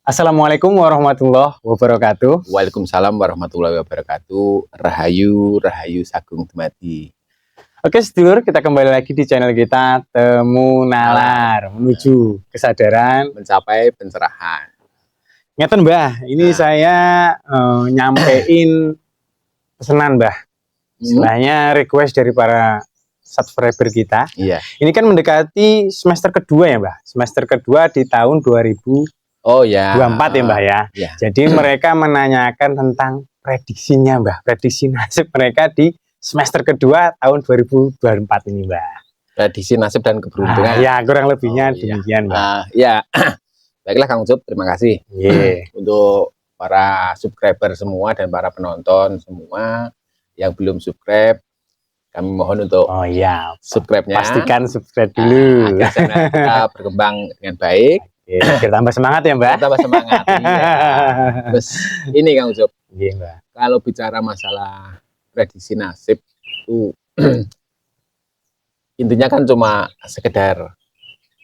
Assalamualaikum warahmatullahi wabarakatuh. Waalaikumsalam warahmatullahi wabarakatuh. Rahayu, Rahayu Sagung Dumadi. Oke sedulur, kita kembali lagi di channel kita Temu Nalar, menuju kesadaran, Mencapai pencerahan. ngeten Mbah, ini saya nyampein pesanan Mbah. Istilahnya request dari para subscriber kita. Iya. Ini kan mendekati semester kedua ya Mbah. Semester kedua di tahun 2024 ya Mbah ya. Ya. Jadi mereka menanyakan tentang prediksinya Mbah, prediksi nasib mereka di semester kedua tahun 2024 ini Mbah. Prediksi nasib dan keberuntungan. Ya kurang lebihnya demikian Mbah. Ya, baiklah Kang Ucup, terima kasih untuk para subscriber semua dan para penonton semua yang belum subscribe. Kami mohon untuk subscribe-nya. Pastikan subscribe dulu. Agar channel kita berkembang dengan baik. Kita tambah semangat ya Mbak. Tambah semangat. Iya. Terus ini Kang Ucup, kalau bicara masalah prediksi nasib itu intinya kan cuma sekedar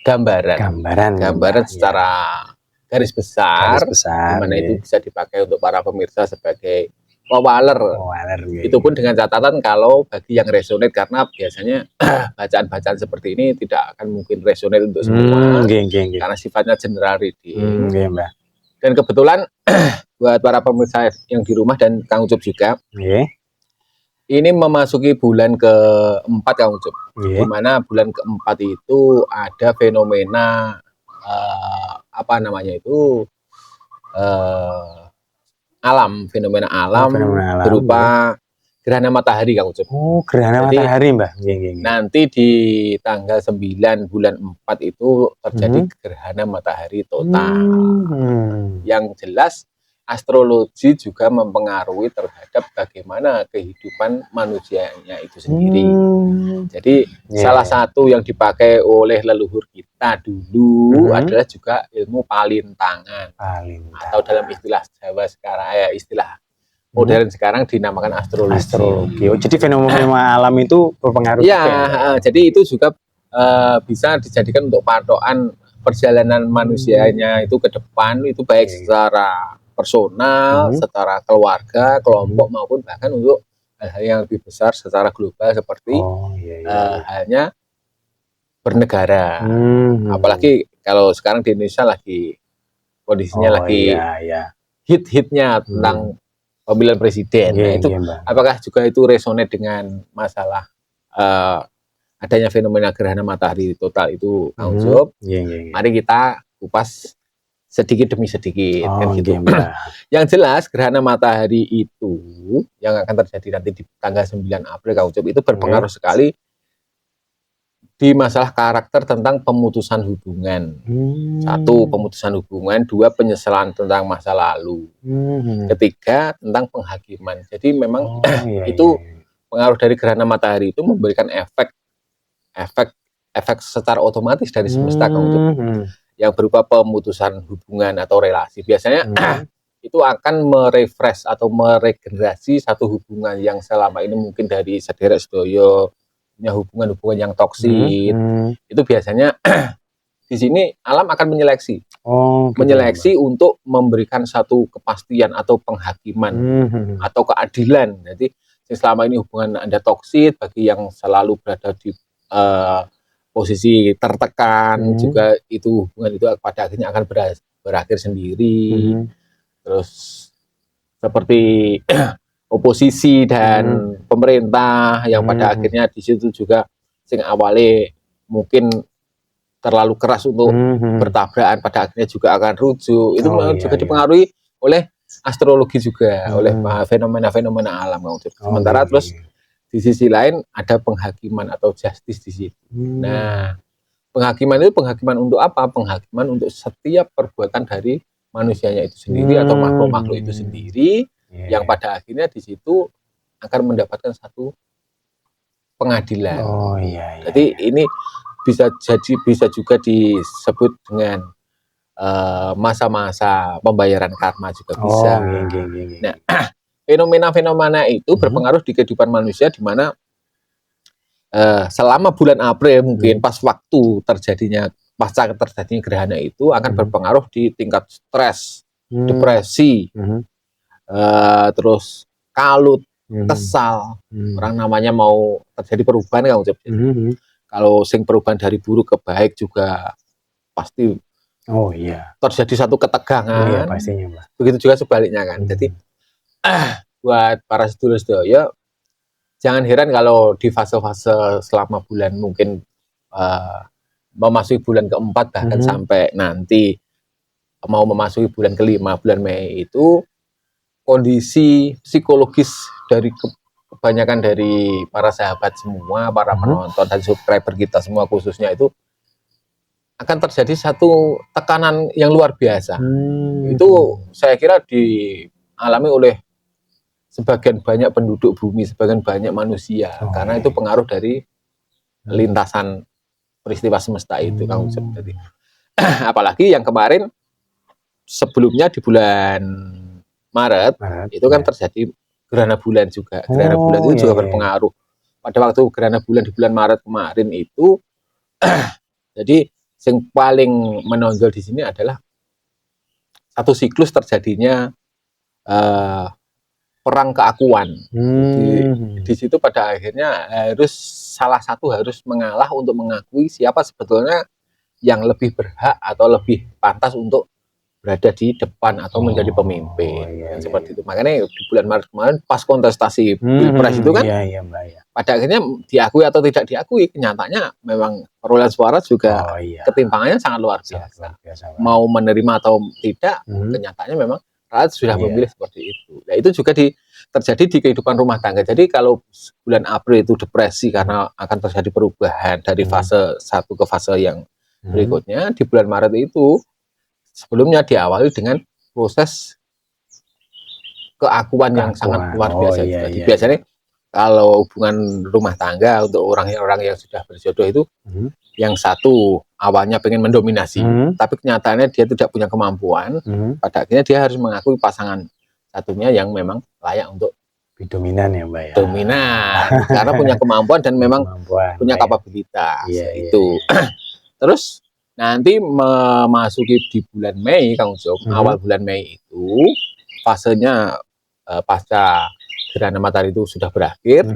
gambaran secara garis besar, dimana itu bisa dipakai untuk para pemirsa sebagai wawaler. Itu pun dengan catatan kalau bagi yang resonate, karena biasanya bacaan-bacaan seperti ini tidak akan mungkin resonate untuk semua, karena sifatnya general reading. Dan kebetulan buat para pemirsa yang di rumah dan Kang Ucup juga, ini memasuki bulan keempat Kang Ucup, di mana bulan keempat itu ada fenomena fenomena alam berupa gerhana matahari Kang Ucup. Oh, gerhana matahari Mbah. Nanti di tanggal 9 bulan 4 itu terjadi gerhana matahari total. Yang jelas astrologi juga mempengaruhi terhadap bagaimana kehidupan manusianya itu sendiri. Jadi salah satu yang dipakai oleh leluhur kita dulu adalah juga ilmu palintangan. Atau dalam istilah Jawa sekarang, istilah modern sekarang dinamakan astrologi. Oh, jadi fenomena alam itu berpengaruh. Jadi itu juga bisa dijadikan untuk patokan perjalanan manusianya itu ke depan, itu baik secara personal, secara keluarga, kelompok, maupun bahkan untuk hal-hal yang lebih besar secara global seperti halnya bernegara. Apalagi kalau sekarang di Indonesia lagi kondisinya hit-hitnya tentang pemilihan presiden. Apakah juga itu resonate dengan masalah adanya fenomena gerhana matahari total itu Kang Ucup? Mari kita kupas sedikit demi sedikit gitu. Yang jelas gerhana matahari itu yang akan terjadi nanti di tanggal 9 April Kang Ucup itu berpengaruh sekali di masalah karakter tentang pemutusan hubungan. Satu, pemutusan hubungan. Dua, penyesalan tentang masa lalu. Ketiga, tentang penghakiman. Jadi memang itu pengaruh dari gerhana matahari itu memberikan efek secara otomatis dari semesta Kang Ucup, yang berupa pemutusan hubungan atau relasi. Biasanya itu akan merefresh atau meregenerasi satu hubungan yang selama ini mungkin dari sederek sedoyo punya hubungan-hubungan yang toksik. Itu biasanya di sini alam akan menyeleksi, untuk memberikan satu kepastian atau penghakiman atau keadilan. Jadi selama ini hubungan Anda toksik, bagi yang selalu berada di posisi tertekan, juga itu hubungan itu pada akhirnya akan berakhir sendiri. Terus seperti oposisi dan pemerintah yang pada akhirnya di situ juga sing awale mungkin terlalu keras untuk bertabrakan, pada akhirnya juga akan rujuk. Itu juga dipengaruhi oleh astrologi juga, oleh fenomena-fenomena alam. Sementara terus di sisi lain ada penghakiman atau justice di situ. Nah, penghakiman itu penghakiman untuk apa? Penghakiman untuk setiap perbuatan dari manusianya itu sendiri atau makhluk-makhluk itu sendiri, yang pada akhirnya di situ akan mendapatkan satu pengadilan. Jadi ini bisa juga disebut dengan masa-masa pembayaran karma juga bisa. Nah, fenomena-fenomena itu berpengaruh di kehidupan manusia, di mana selama bulan April mungkin pas waktu terjadinya pasca terjadinya gerhana itu akan berpengaruh di tingkat stres, depresi, terus kalut, kesal. Orang namanya mau terjadi perubahan kan, kalau sing perubahan dari buruk ke baik juga pasti terjadi satu ketegangan. Pastinya, Mbak. Begitu juga sebaliknya kan. Jadi buat para sedulur-sedaya, jangan heran kalau di fase-fase selama bulan mungkin memasuki bulan keempat bahkan sampai nanti mau memasuki bulan kelima, bulan Mei itu kondisi psikologis dari kebanyakan dari para sahabat semua, para penonton dan subscriber kita semua khususnya itu akan terjadi satu tekanan yang luar biasa. Itu saya kira dialami oleh sebagian banyak penduduk bumi, sebagian banyak manusia, karena itu pengaruh dari lintasan peristiwa semesta itu, Kang Ucep. Jadi, apalagi yang kemarin sebelumnya di bulan Maret itu kan terjadi gerhana bulan juga. Gerhana bulan itu juga berpengaruh. Pada waktu gerhana bulan di bulan Maret kemarin itu, jadi yang paling menonjol di sini adalah satu siklus terjadinya perang keakuan. Di situ pada akhirnya salah satu harus mengalah untuk mengakui siapa sebetulnya yang lebih berhak atau lebih pantas untuk berada di depan atau menjadi pemimpin. Seperti itu. Makanya di bulan Maret kemarin pas kontestasi Pilpres itu kan pada akhirnya diakui atau tidak diakui, kenyataannya memang perolehan suara juga ketimpangannya sangat luar biasa. Mau menerima atau tidak, kenyataannya memang rakyat sudah memilih seperti itu. Nah, itu juga terjadi di kehidupan rumah tangga. Jadi kalau bulan April itu depresi karena akan terjadi perubahan dari fase satu ke fase yang berikutnya, di bulan Maret itu sebelumnya diawali dengan proses keakuan yang sangat luar biasa. Jadi biasanya kalau hubungan rumah tangga untuk orang-orang yang sudah berjodoh itu, yang satu awalnya pengen mendominasi, tapi kenyataannya dia tidak punya kemampuan, pada akhirnya dia harus mengakui pasangan satunya yang memang layak untuk dominan ya, Mbak ya. Dominan, karena punya kemampuan dan memang punya kapabilitas. Itu. Terus nanti memasuki di bulan Mei, Kang Ucok, awal bulan Mei itu fasenya pasca gerhana matahari itu sudah berakhir,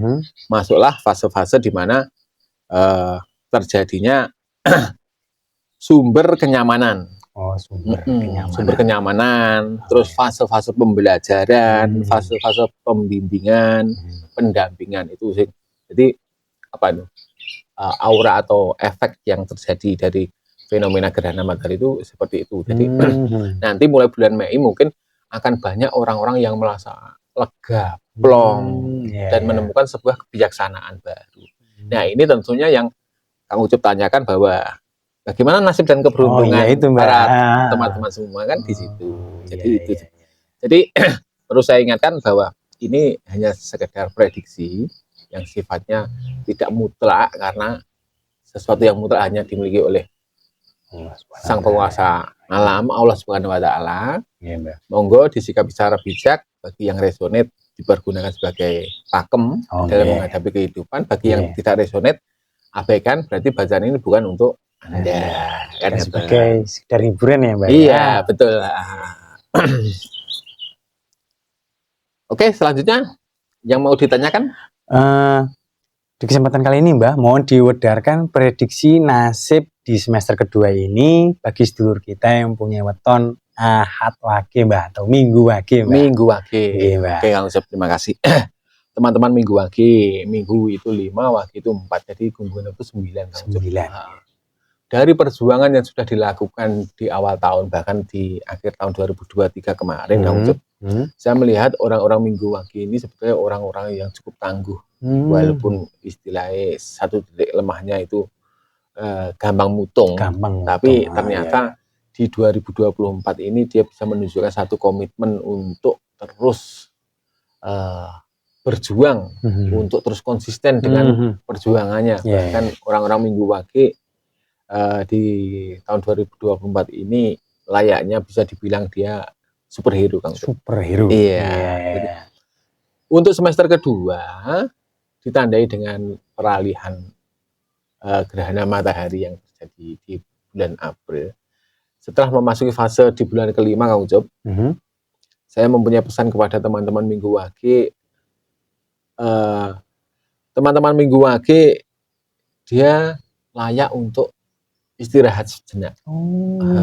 masuklah fase-fase di mana terjadinya sumber kenyamanan. Sumber kenyamanan, terus fase-fase pembelajaran, fase-fase pembimbingan, pendampingan itu sih. Jadi apa itu? Aura atau efek yang terjadi dari fenomena gerhana matahari itu seperti itu. Jadi nanti mulai bulan Mei mungkin akan banyak orang-orang yang merasa lega, plong, dan menemukan sebuah kebijaksanaan baru. Nah, ini tentunya yang Kang Ucup tanyakan bahwa bagaimana nasib dan keberuntungan para teman-teman semua kan di situ. Jadi itu. Jadi perlu saya ingatkan bahwa ini hanya sekedar prediksi yang sifatnya tidak mutlak, karena sesuatu yang mutlak hanya dimiliki oleh Sang Penguasa Alam, Allah Subhanahu wa Ta'ala. Monggo disikapi secara bijak, bagi yang resonate dipergunakan sebagai pakem dalam menghadapi kehidupan, bagi yang tidak resonate abaikan, berarti bacaan ini bukan untuk Anda. Kan sebagai sekedar hiburan ya, Mbak. Iya, betul. Oke, selanjutnya yang mau ditanyakan? Di kesempatan kali ini, Mbak, mohon diwedarkan prediksi nasib di semester kedua ini bagi sedulur kita yang punya weton Ahad Wage, Mbak, atau Minggu Wage, Mbak. Minggu Wage. Oke, Kang Ucep, terima kasih. Teman-teman, Minggu Wage, Minggu itu 5, Wage itu 4, jadi gunggungan itu 9. 9. Dari perjuangan yang sudah dilakukan di awal tahun, bahkan di akhir tahun 2023 kemarin, Kang Ucep, saya melihat orang-orang Minggu Wage ini sebetulnya orang-orang yang cukup tangguh. Walaupun istilahnya satu titik lemahnya itu gampang mutung, tapi ternyata di 2024 ini dia bisa menunjukkan satu komitmen untuk terus berjuang, untuk terus konsisten dengan perjuangannya. Bahkan orang-orang Minggu Wage di tahun 2024 ini layaknya bisa dibilang dia superhero, Kang. Superhero. Iya. Untuk semester kedua ditandai dengan peralihan gerhana matahari yang terjadi di bulan April. Setelah memasuki fase di bulan kelima, Kang Ucup, saya mempunyai pesan kepada teman-teman Minggu Wage. Teman-teman Minggu Wage, dia layak untuk istirahat sejenak.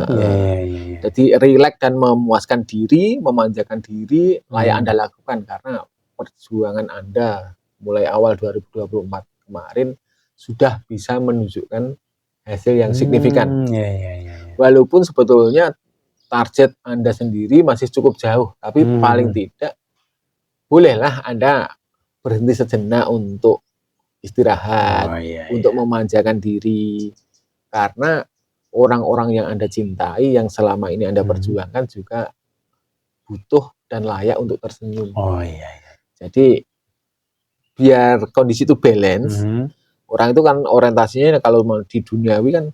Iya. Jadi rileks dan memuaskan diri, memanjakan diri, layak Anda lakukan karena perjuangan Anda mulai awal 2024 kemarin sudah bisa menunjukkan hasil yang signifikan. Walaupun sebetulnya target Anda sendiri masih cukup jauh, tapi paling tidak bolehlah Anda berhenti sejenak untuk istirahat, untuk memanjakan diri. Karena orang-orang yang Anda cintai, yang selama ini Anda perjuangkan juga butuh dan layak untuk tersenyum. Jadi biar kondisi itu balance, orang itu kan orientasinya kalau di duniawi kan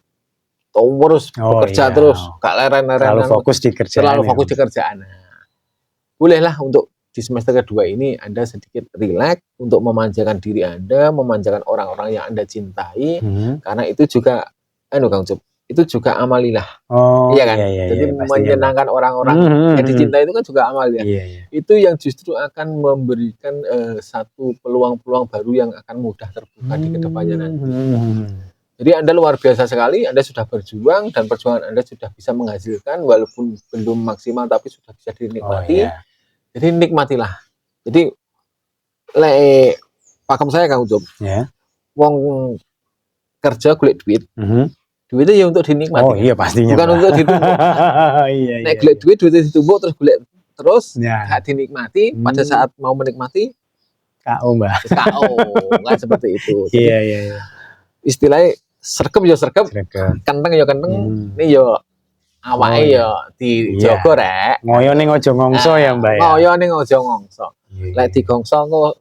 terus bekerja terus, gak leren-leren, terlalu fokus di kerjaan. Bolehlah untuk di semester kedua ini Anda sedikit rileks untuk memanjakan diri Anda, memanjakan orang-orang yang Anda cintai, karena itu juga Kang Ucup, itu juga amalilah. Iya kan? Jadi menyenangkan orang-orang yang dicintai itu kan juga amalilah. Itu yang justru akan memberikan satu peluang-peluang baru yang akan mudah terbuka di kedepannya nanti. Jadi Anda luar biasa sekali, Anda sudah berjuang dan perjuangan Anda sudah bisa menghasilkan walaupun belum maksimal tapi sudah bisa dinikmati. Jadi nikmatilah. Jadi pakem saya Kang Ucup. Wong kerja golek duit. Duitnya ya untuk dinikmati. Pastinya. Bukan untuk ditumpuk. Nek golek duit, duitnya ditumpuk terus golek terus gak dinikmati, pada saat mau menikmati KO, Mbak. KO, kan seperti itu. Jadi, istilahnya sergep ya sergep, kenteng ya kenteng, ini ya awake ya dijogo rek. Ngoyo ning aja ngongso ya, Mbak. Ngoyo ning aja ngongso. Lek digongso kok.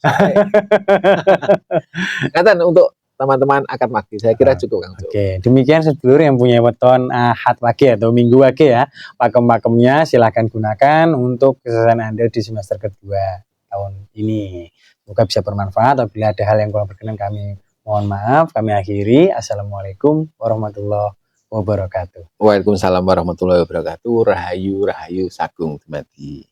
Ngaten untuk teman-teman akad wage, saya kira cukup Kang. Demikian sedulur yang punya weton ahad wage atau minggu wage ya. Pakem-pakemnya silahkan gunakan untuk kesuksesan Anda di semester kedua tahun ini. Semoga bisa bermanfaat. Apabila ada hal yang kurang berkenan kami mohon maaf. Kami akhiri. Assalamualaikum warahmatullahi wabarakatuh. Waalaikumsalam warahmatullahi wabarakatuh. Rahayu Sagung Dumadi.